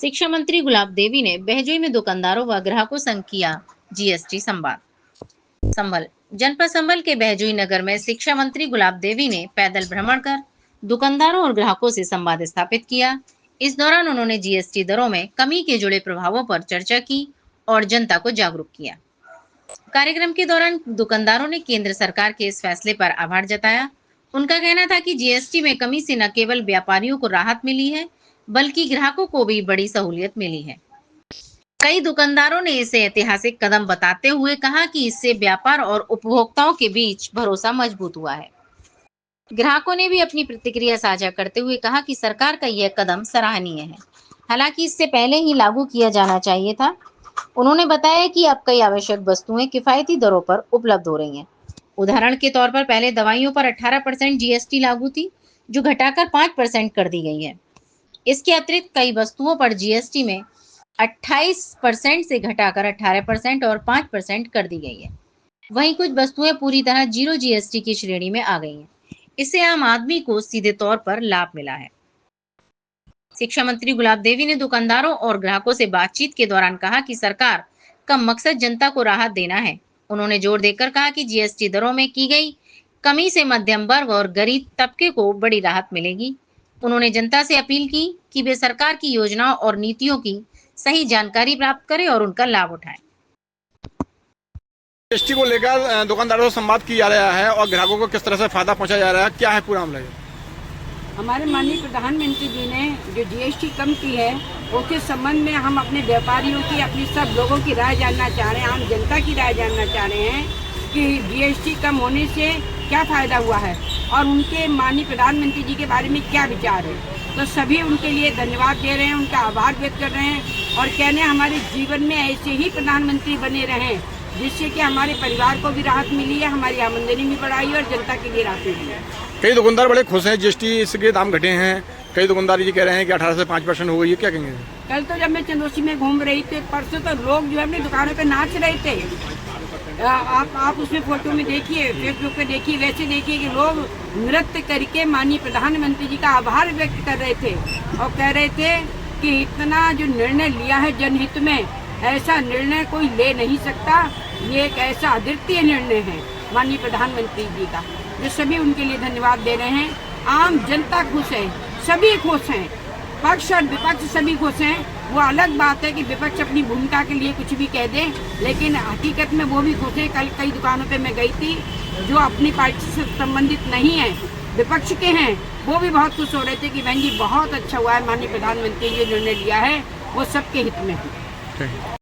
शिक्षा मंत्री गुलाब देवी ने बहजोई में दुकानदारों व ग्राहकों संग किया जीएसटी संवाद। संभल जनपद संभल के बहजोई नगर में शिक्षा मंत्री गुलाब देवी ने पैदल भ्रमण कर दुकानदारों और ग्राहकों से संवाद स्थापित किया। इस दौरान उन्होंने जीएसटी दरों में कमी के जुड़े प्रभावों पर चर्चा की और जनता को जागरूक किया। कार्यक्रम के दौरान दुकानदारों ने केंद्र सरकार के इस फैसले पर आभार जताया। उनका कहना था कि जीएसटी में कमी से न केवल व्यापारियों को राहत मिली है, बल्कि ग्राहकों को भी बड़ी सहूलियत मिली है। कई दुकानदारों ने इसे ऐतिहासिक कदम बताते हुए कहा कि इससे व्यापार और उपभोक्ताओं के बीच भरोसा मजबूत हुआ है। ग्राहकों ने भी अपनी प्रतिक्रिया साझा करते हुए कहा कि सरकार का यह कदम सराहनीय है, हालांकि इससे पहले ही लागू किया जाना चाहिए था। उन्होंने बताया कि अब कई आवश्यक वस्तुएं किफायती दरों पर उपलब्ध हो रही हैं। उदाहरण के तौर पर पहले दवाइयों पर 18% जीएसटी लागू थी, जो घटाकर 5% कर दी गई है। इसके अतिरिक्त कई वस्तुओं पर जीएसटी में 28% से घटाकर 18% और 5% कर दी गई है। वहीं कुछ वस्तुएं पूरी तरह जीरो जीएसटी की श्रेणी में आ गई हैं। इससे आम आदमी को सीधे तौर पर लाभ मिला है। शिक्षा मंत्री गुलाब देवी ने दुकानदारों और ग्राहकों से बातचीत के दौरान कहा कि सरकार का मकसद जनता को राहत देना है। उन्होंने जोर देकर कहा कि जीएसटी दरों में की गई कमी से मध्यम वर्ग और गरीब तबके को बड़ी राहत मिलेगी। उन्होंने जनता से अपील की कि वे सरकार की योजनाओं और नीतियों की सही जानकारी प्राप्त करें और उनका लाभ उठाएं। जीएसटी को लेकर दुकानदारों से संवाद किया जा रहा है और ग्राहकों को किस तरह से फायदा पहुंचाया जा रहा है, क्या है पूरा मामला? हमारे माननीय प्रधानमंत्री जी ने जो जीएसटी कम की है, उसके संबंध में हम अपने व्यापारियों की, अपनी सब लोगों की राय जानना चाह रहे हैं, आम जनता की राय जानना चाह रहे हैं कि जीएसटी कम होने से क्या फ़ायदा हुआ है और उनके माननीय प्रधानमंत्री जी के बारे में क्या विचार है। तो सभी उनके लिए धन्यवाद दे रहे हैं, उनका आभार व्यक्त कर रहे हैं और कहने हमारे जीवन में ऐसे ही प्रधानमंत्री बने रहें, जिससे कि हमारे परिवार को भी राहत मिली है, हमारी आमदनी भी बढ़ाई और जनता के लिए राहत मिली है। कई दुकानदार बड़े खुश हैं, जीएसटी के दाम घटे हैं। कई दुकानदार ये कह रहे हैं कि 18 से 5% हो गई है, क्या कहेंगे? कल तो जब मैं चंदोसी में घूम रही थी, परसों तो लोग जो है अपनी दुकानों पे नाच रहे थे। आप उसमें फोटो में देखिए, फेसबुक पे देखिए, वैसे देखिए कि लोग नृत्य करके माननीय प्रधानमंत्री जी का आभार व्यक्त कर रहे थे और कह रहे थे कि इतना जो निर्णय लिया है जनहित में, ऐसा निर्णय कोई ले नहीं सकता। ये एक ऐसा अद्वितीय निर्णय है माननीय प्रधानमंत्री जी का, जो सभी उनके लिए धन्यवाद दे रहे हैं। आम जनता खुश है, सभी खुश हैं, पक्ष और विपक्ष सभी खुश हैं। वो अलग बात है कि विपक्ष अपनी भूमिका के लिए कुछ भी कह दे, लेकिन हकीकत में वो भी खुश है। कल कई दुकानों पे मैं गई थी जो अपनी पार्टी से संबंधित नहीं है, विपक्ष के हैं, वो भी बहुत खुश हो रहे थे कि बहन जी बहुत अच्छा हुआ है, माननीय प्रधानमंत्री जी ने निर्णय लिया है, वो सबके हित में है।